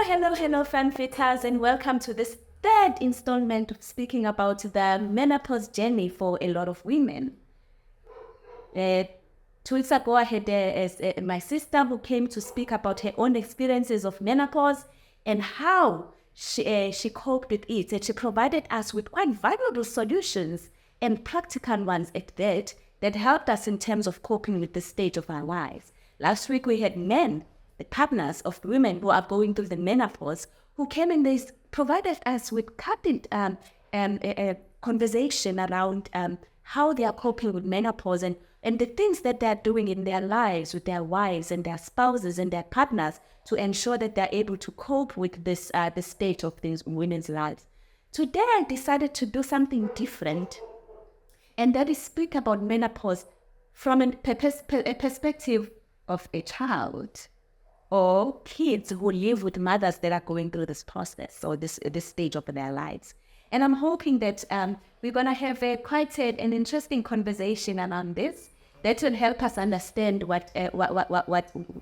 Hello, fanfitters, and welcome to this third installment of speaking about the menopause journey for a lot of women. 2 weeks ago, I had my sister who came to speak about her own experiences of menopause and how she coped with it, and she provided us with quite valuable solutions and practical ones at that helped us in terms of coping with the stage of our lives. Last week, we had men, the partners of women who are going through the menopause, who came and they provided us with candid conversation around how they are coping with menopause and the things that they're doing in their lives with their wives and their spouses and their partners to ensure that they're able to cope with this the state of these women's lives. Today, I decided to do something different, and that is speak about menopause from a perspective of a child or kids who live with mothers that are going through this process or this stage of their lives. And I'm hoping that we're going to have quite an interesting conversation around this that will help us understand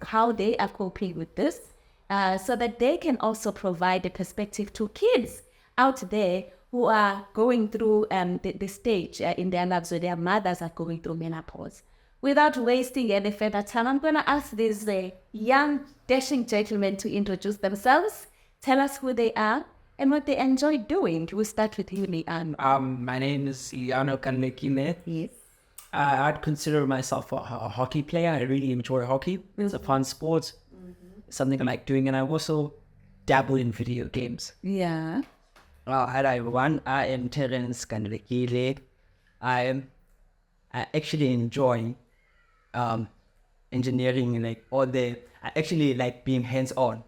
how they are coping with this, so that they can also provide a perspective to kids out there who are going through the stage in their lives where their mothers are going through menopause. Without wasting any further time, I'm going to ask these young, dashing gentlemen to introduce themselves, tell us who they are, and what they enjoy doing. We'll start with you, Leanne. My name is Iano Kanekine. Yes. I'd consider myself a hockey player. I really enjoy hockey. It's a fun sport, something I like doing, and I also dabble in video games. Yeah. Hi everyone, I am Terence Kanekile. I actually enjoy engineering, like I actually like being hands-on.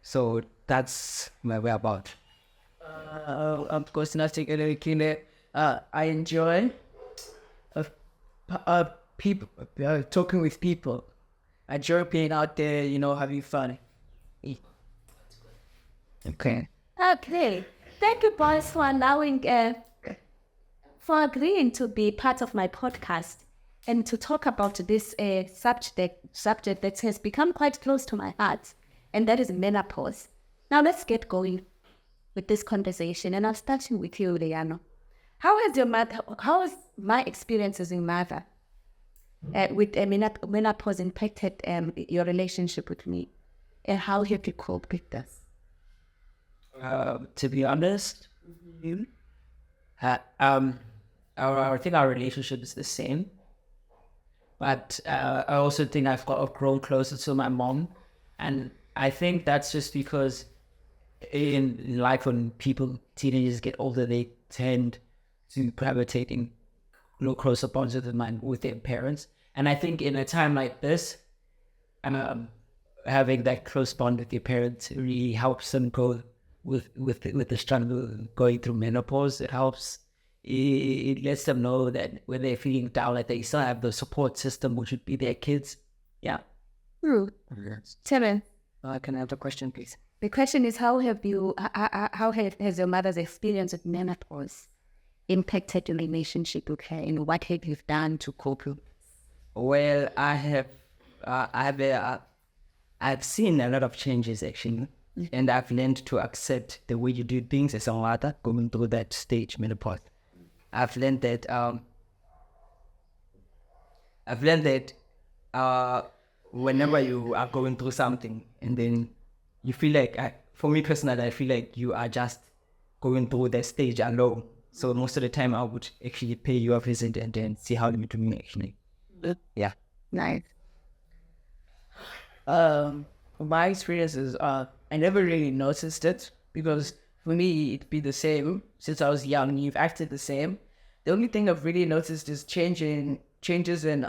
So that's my whereabouts. I'm Kosinatik Kanekile. I enjoy people, talking with people. I enjoy being out there, having fun. Okay. Thank you, boys, for allowing, for agreeing to be part of my podcast and to talk about this subject that has become quite close to my heart, and that is menopause. Now let's get going with this conversation, and I'm starting with you, Leano. How has my experience as a mother with menopause impacted your relationship with me, and how have you coped with this? To be honest, I think our relationship is the same, but I also think I've grown closer to my mom, and I think that's just because in life, when teenagers get older, they tend to gravitating closer bonds with their parents, and I think in a time like this, having that close bond with your parents really helps them go with the struggle going through menopause. It helps. It lets them know that when they're feeling down, that they still have the support system, which would be their kids. Yeah. True. Tell Can I have the question, please? The question is, how has your mother's experience with menopause impacted your relationship with her, and what have you done to cope with? Well, I've seen a lot of changes actually, and I've learned to accept the way you do things as a mother going through that stage, menopause. I've learned that whenever you are going through something and then you feel like, for me personally, I feel like you are just going through that stage alone. So most of the time I would actually pay you a visit and then see how you're doing actually. Yeah. Nice. My experiences, I never really noticed it, because for me it'd be the same since I was young. You've acted the same. The only thing I've really noticed is changes in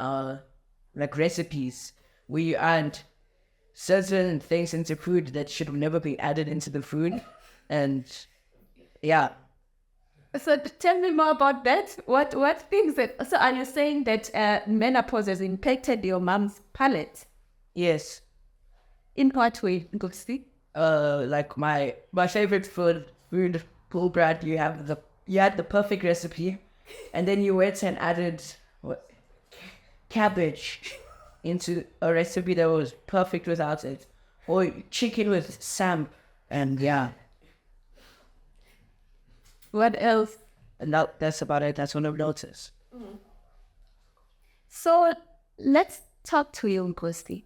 like recipes. We add certain things into food that should have never been added into the food, and yeah. So tell me more about that. What things that? So are you saying that menopause has impacted your mom's palate? Yes. In what way, Ngosi? Like my favorite food, pull bread. You had the perfect recipe, and then you went and added cabbage into a recipe that was perfect without it. or chicken with Sam, and yeah, What else? and that's about it. That's what I've noticed. So let's talk to you, Nkosi.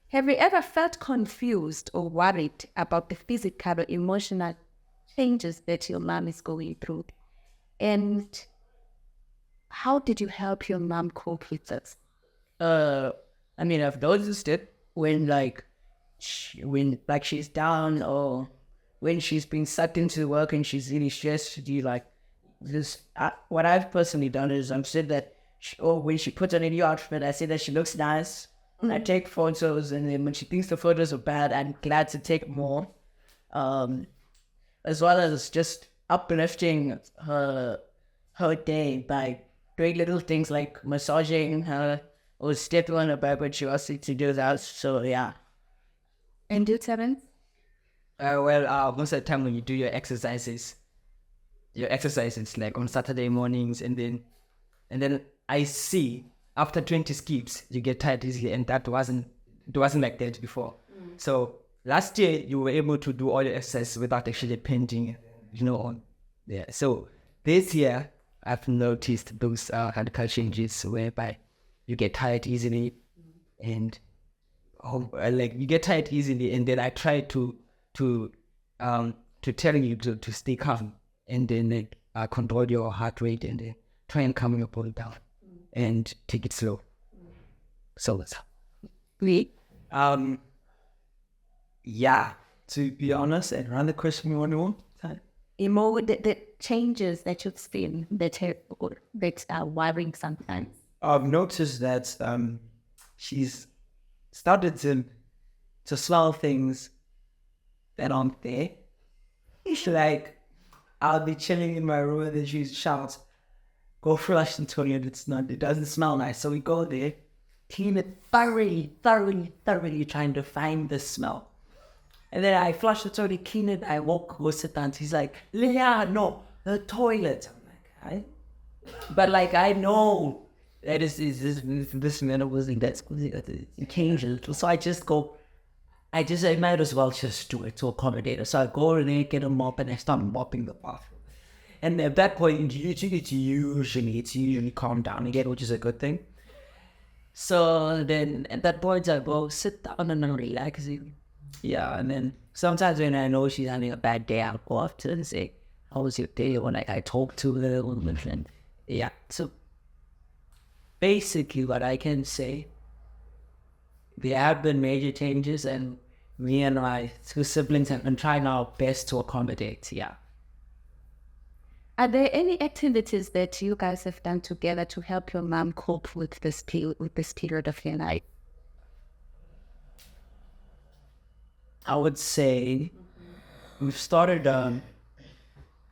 Have you ever felt confused or worried about the physical or emotional changes that your mom is going through? And how did you help your mom cope with this? I mean, I've noticed it when when she's down, or when she's been sucked into work and she's really stressed. You like this. What I've personally done is I've said that, or when she puts on a new outfit, I say that she looks nice. I take photos, and then when she thinks the photos are bad, I'm glad to take more. As well as just uplifting her day by doing little things like massaging her or stepping on her back when she wants to do that. So yeah. And you, Terence? Most of the time when you do your exercises like on Saturday mornings, and then I see after 20 skips you get tired easily, and it wasn't like that before. So last year you were able to do all your exercises without actually painting, on there. So this year I've noticed those radical changes whereby you get tired easily, and you get tired easily, and then I try to tell you to stay calm, and then control your heart rate, and then try and calm your body down and take it slow. So that's Yeah, to be honest, and another question we want to The changes that you've seen that are worrying sometimes. I've noticed that she's started to smell things that aren't there. It's like I'll be chilling in my room and then she shouts, "Go flush the toilet, it doesn't smell nice." So we go there, clean it thoroughly, trying to find the smell. And then I flush the toilet, clean it, I go sit down. He's like, "Leah, no, the toilet." I'm like, but like I know that this menopause thing that's occasional. So I might as well just do it to accommodate her. So I go in there, get a mop, and I start mopping the bathroom. And at that point, it's usually calmed down again, which is a good thing. So then at that point, I go sit down and I'm relaxing. Yeah, and then sometimes when I know she's having a bad day, I'll go up to her and say, "How was your day?" Or like I talk to her or something. Yeah, so basically what I can say, there have been major changes, and me and my two siblings have been trying our best to accommodate. Yeah. Are there any activities that you guys have done together to help your mom cope with this period of your life? I would say we've started.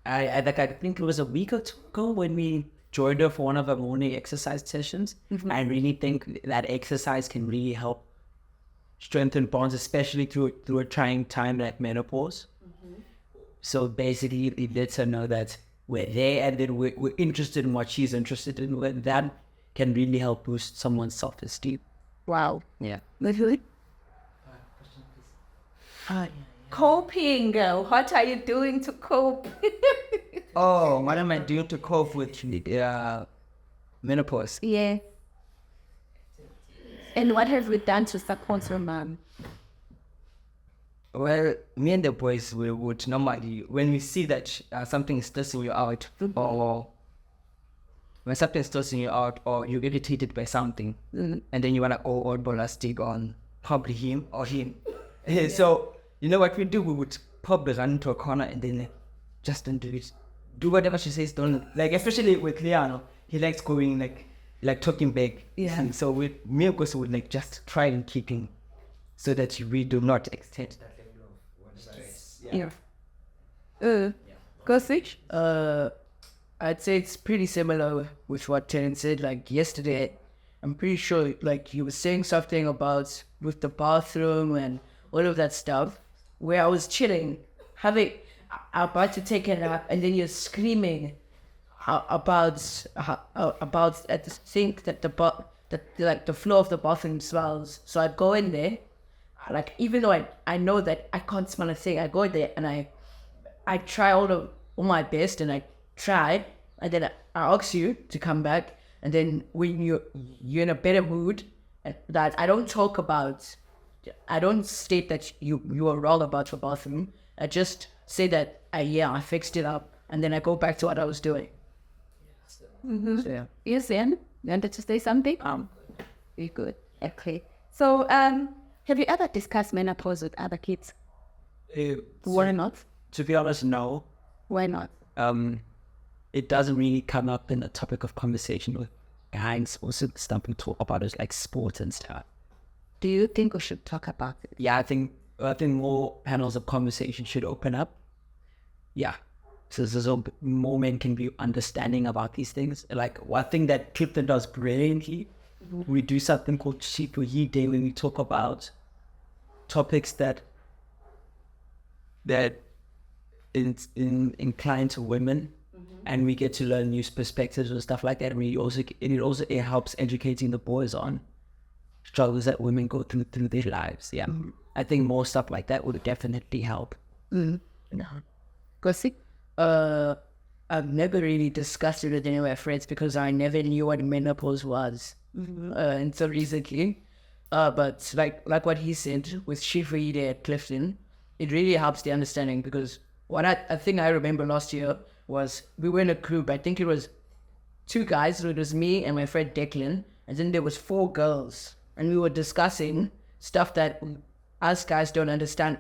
I think it was a week or two ago when we joined her for one of our morning exercise sessions. I really think that exercise can really help strengthen bonds, especially through a trying time like menopause. So basically, it lets her know that we're there, and then we're interested in what she's interested in. That can really help boost someone's self-esteem. Wow. Yeah. Coping, what are you doing to cope? Oh, what am I doing to cope with menopause? Yeah. And what have we done to support your mom? Well, me and the boys, we would normally, when we see that something is stressing you out, or when something is stressing you out, or you're irritated by something, and then you want to go all ballistic on probably him or him. So, you know what we do? We would probably run into a corner and then just don't do it. Do whatever she says, don't. Like, especially with Leano, he likes going, like talking back. Yeah. And so me and Kosi would like just try and keep him so that we do not extend that level of stress. Yeah. Kosich? I'd say it's pretty similar with what Terence said. Like yesterday, I'm pretty sure like you were saying something about with the bathroom and all of that stuff, where I was chilling, about to take a nap, and then you're screaming about at the sink that the floor of the bathroom smells. So I'd go in there, Like, even though I know that I can't smell a thing, I go there and I try all my best, and I try, and then I ask you to come back, and then when you're in a better mood, and that I don't state that you are wrong about your bathroom. I just say that I fixed it up, and then I go back to what I was doing. Mm-hmm. So, yeah. Yes, Ian, you wanted to say something? Very good. Okay. So, have you ever discussed menopause with other kids? Why not? To be honest, no. Why not? It doesn't really come up in the topic of conversation with guys. Also, stuff we talk about is like sports and stuff. Do you think we should talk about it? Yeah, I think more panels of conversation should open up. Yeah, so more men can be understanding about these things. Like one thing that Clifton does brilliantly, we do something called Shifu Yi Day, when we talk about topics that incline to women, and we get to learn new perspectives and stuff like that. And it helps educating the boys on struggles that women go through their lives. Yeah, I think more stuff like that would definitely help. Gossip? I've never really discussed it with any of my friends because I never knew what menopause was until recently. But like what he said with Shifu Ide at Clifton, it really helps the understanding, because what I think I remember last year was we were in a group. I think it was 2 guys. So it was me and my friend Declan, and then there was 4 girls, and we were discussing stuff that us guys don't understand,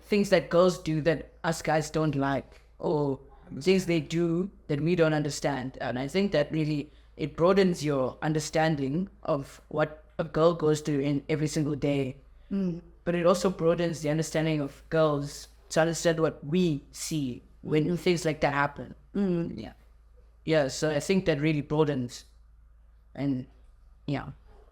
things that girls do that us guys don't like, or things they do that we don't understand. And I think that really, it broadens your understanding of what a girl goes through in every single day. But it also broadens the understanding of girls to understand what we see when things like that happen. Yeah, so I think that really broadens. And yeah.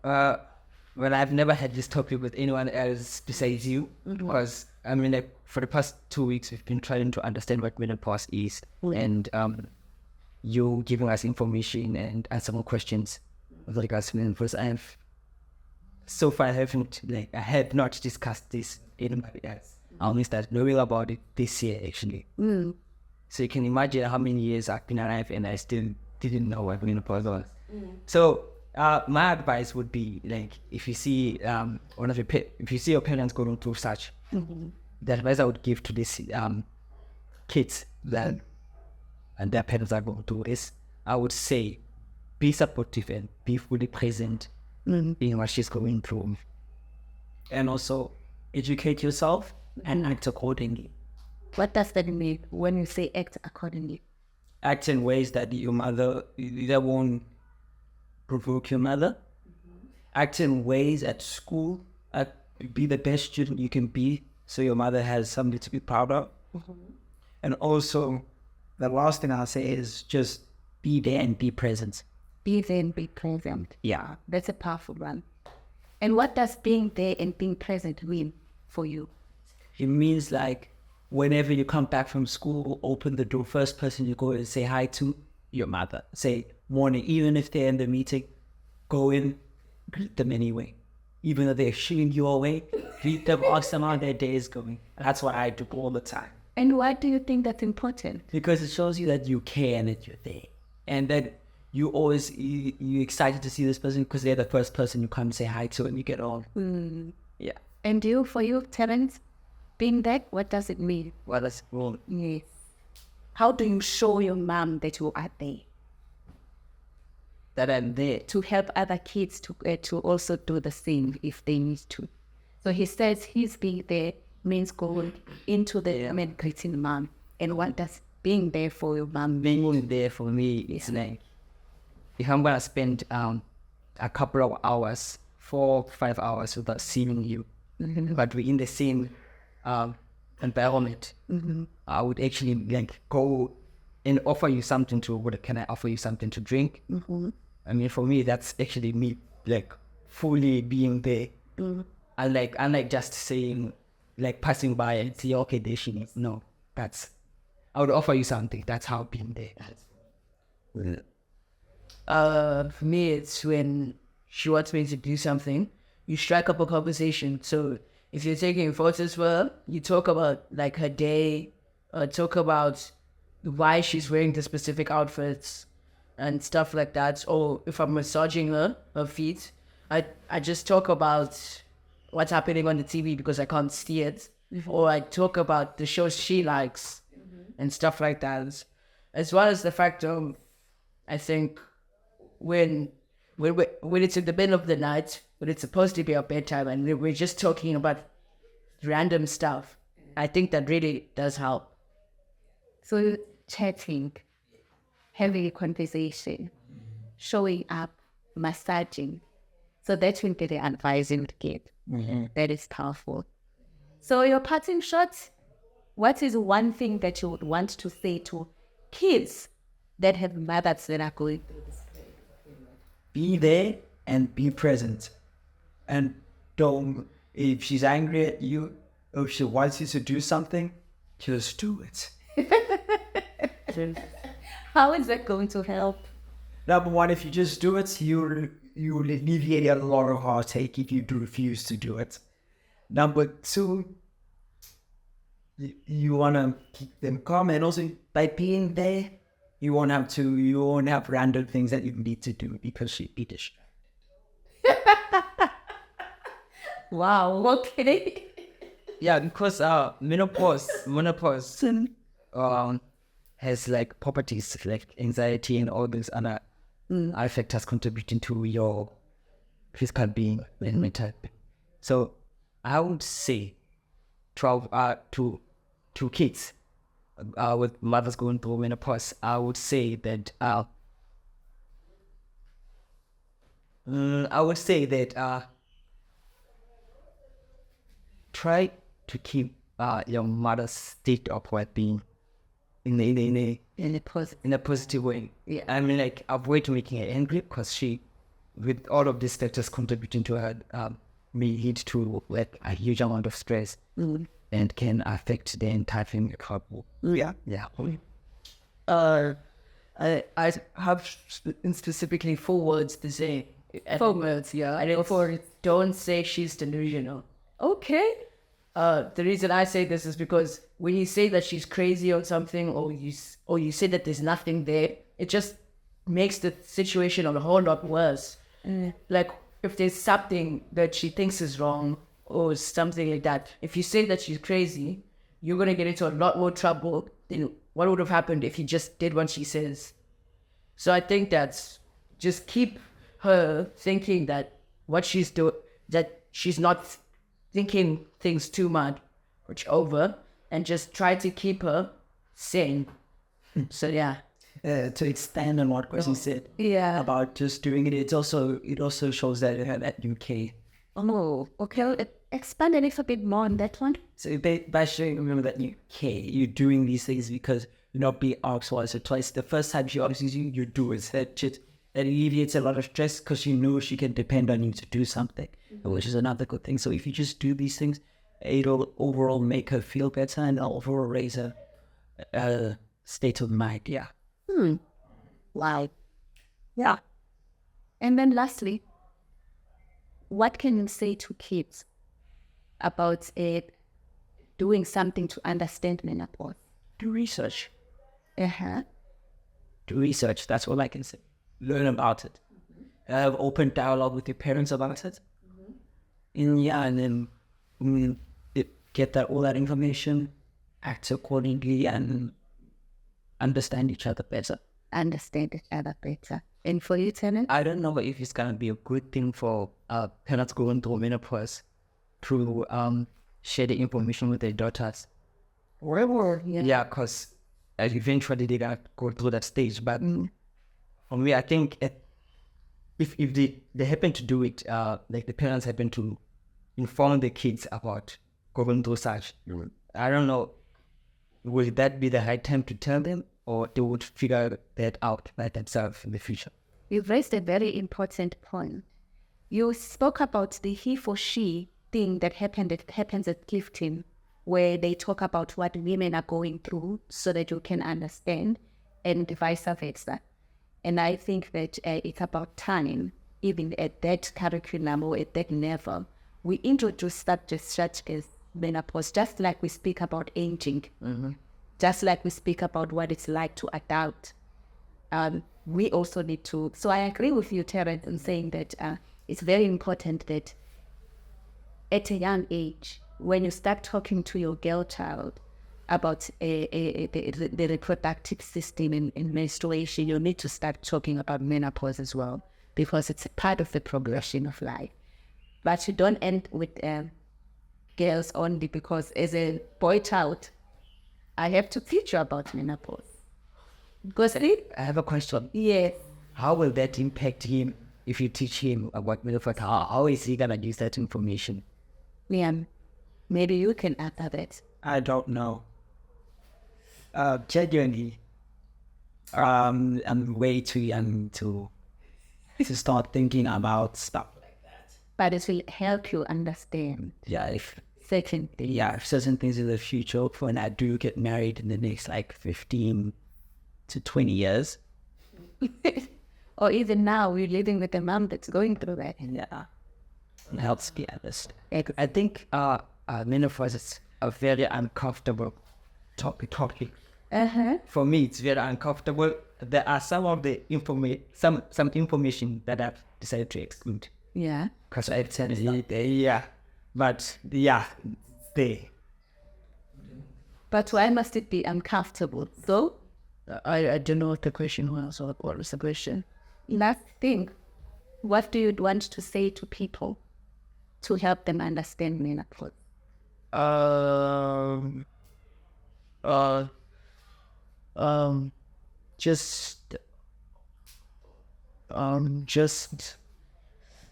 Well, I've never had this topic with anyone else besides you, because I mean, like, for the past 2 weeks, we've been trying to understand what menopause is, and you giving us information and answering questions with regards to menopause. So far, I have not discussed this with anybody else. I only started knowing about it this year, actually. So you can imagine how many years I've been alive and I still didn't know what menopause was. So my advice would be, like, if you see if you see your parents going through such, the advice I would give to these kids that and their parents are going through this, I would say, be supportive and be fully present in what she's going through, and also educate yourself and act accordingly. What does that mean when you say act accordingly? Act in ways that that won't provoke your mother. Act in ways at school. Be the best student you can be, so your mother has something to be proud of. And also, the last thing I'll say is just be there and be present. Be there and be present. Yeah. That's a powerful one. And what does being there and being present mean for you? It means, like, whenever you come back from school, open the door, first person you go and say hi to, your mother. Say morning, even if they're in the meeting, go in, greet them anyway. Even though they're shooing you away, greet them, ask them how their day is going. That's what I do all the time. And why do you think that's important? Because it shows you that you care and that you're there. And that you're excited to see this person because they're the first person you come and say hi to and you get on. Yeah. And for you, Terence, being there, what does it mean? Well, that's cool. Yes. How do you show your mom that you are there? That I'm there. To help other kids to also do the same if they need to. So he says his being there means going into the greeting mom. And what does being there for your mom mean? Being there for me is like, if I'm going to spend a couple of hours, 4 5 hours without seeing you, but we're in the same environment, I would actually like go and offer you something can I offer you something to drink? I mean, for me, that's actually me, like, fully being there. Unlike just saying, like, passing by and see, okay, there she is. No, I would offer you something. That's how being there. For me, it's when she wants me to do something, you strike up a conversation. So if you're taking photos for her, you talk about like her day, talk about why she's wearing the specific outfits and stuff like that. Or if I'm massaging her feet, I just talk about what's happening on the TV because I can't see it. Or I talk about the shows she likes and stuff like that. As well as the fact of, I think, when it's in the middle of the night, when it's supposed to be our bedtime, and we're just talking about random stuff, I think that really does help. So chatting, having a conversation, showing up, massaging. So that will be the advice you would give. That is powerful. So your parting shot, what is one thing that you would want to say to kids that have mothers that are going through this? Be there and be present. And don't, if she's angry at you, or if she wants you to do something, just do it. How is that going to help? Number one, if you just do it, you will alleviate a lot of heartache if you do refuse to do it. Number two, you want to keep them calm, and also by being there, you won't have random things that you need to do because she'd be distracted. Wow, okay. Yeah, because menopause has like properties like anxiety and all these other factors contributing to your physical being and mental being. So I would say to kids with mothers going through menopause, I would say that try to keep your mother's state of well-being in a positive way. Yeah. I mean, like, avoid making her angry because she, with all of these factors contributing to her, may lead to like a huge amount of stress and can affect the entire family couple. Yeah. Yeah. I have specifically 4 words to say. 4 words, yeah. And it's, don't say she's delusional. Okay. The reason I say this is because when you say that she's crazy or something, or you say that there's nothing there, it just makes the situation a whole lot worse. Like if there's something that she thinks is wrong or something like that, if you say that she's crazy, you're gonna get into a lot more trouble than what would have happened if you just did what she says. So I think that's just keep her thinking that what she's doing, that she's not thinking things too much over, and just try to keep her sane. So yeah. To expand on what Kwesi said about just doing it, it also shows that you care. Oh, okay. Expand a little bit more on that one. So by showing remember that you care, you're doing these things because you're not being asked once or twice. The first time she asks you, you do it. That alleviates a lot of stress because she knows she can depend on you to do something, which is another good thing. So if you just do these things, it'll overall make her feel better and overall raise her state of mind. Yeah. Wow. Yeah. And then lastly, what can you say to kids about doing something to understand menopause? Do research. Uh-huh. Do research. That's all I can say. Learn about it. Have open dialogue with your parents about it. And then get all that information, act accordingly, and understand each other better. Understand each other better. And for you, Tenen? I don't know if it's gonna be a good thing for parents going through menopause to share the information with their daughters. Yeah, because eventually they gotta go through that stage. But for me, I think if they happen to do it, like the parents happen to inform the kids about going through such, I don't know, will that be the right time to tell them, or they would figure that out by themselves in the future? You've raised a very important point. You spoke about the he for she thing that happens at Clifton, where they talk about what women are going through so that you can understand, and vice versa. And I think that it's about time even at that curriculum or at that level, we introduce subjects such as menopause, just like we speak about aging, just like we speak about what it's like to adult. We also need to, so I agree with you, Terence, in saying that it's very important that at a young age, when you start talking to your girl child about the reproductive system and menstruation, you need to start talking about menopause as well, because it's a part of the progression of life. But you don't end with girls only, because as a boy child, I have to teach you about menopause. Because I have a question. yes, How will that impact him if you teach him about menopause? How is he gonna use that information? Liam, maybe you can answer that. I don't know. Genuinely, I'm way too young to start thinking about stuff like that. But it will help you understand Yeah, if certain things. certain things in the future, when I do get married in the next like 15 to 20 years, Or even now, we're living with a mom that's going through that. yeah, it helps me understand. I think menopause is a very uncomfortable topic. Uh-huh. For me, it's very uncomfortable. There are some of the some information that I've decided to exclude. Yeah. Because I said Yeah, but yeah, they. But why must it be uncomfortable? So, I don't know what the question was. What was the question? last thing, what do you want to say to people to help them understand menopause?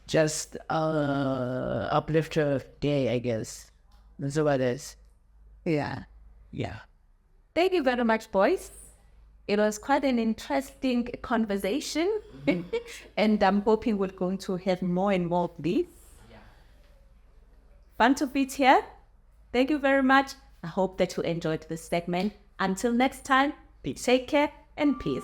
Just uplift her day, I guess. That's what it is. Yeah. Yeah. Thank you very much, boys. It was quite an interesting conversation. And I'm hoping we're going to have more and more of these. Fun to be here. Thank you very much. I hope that you enjoyed this segment. Until next time, take care and peace.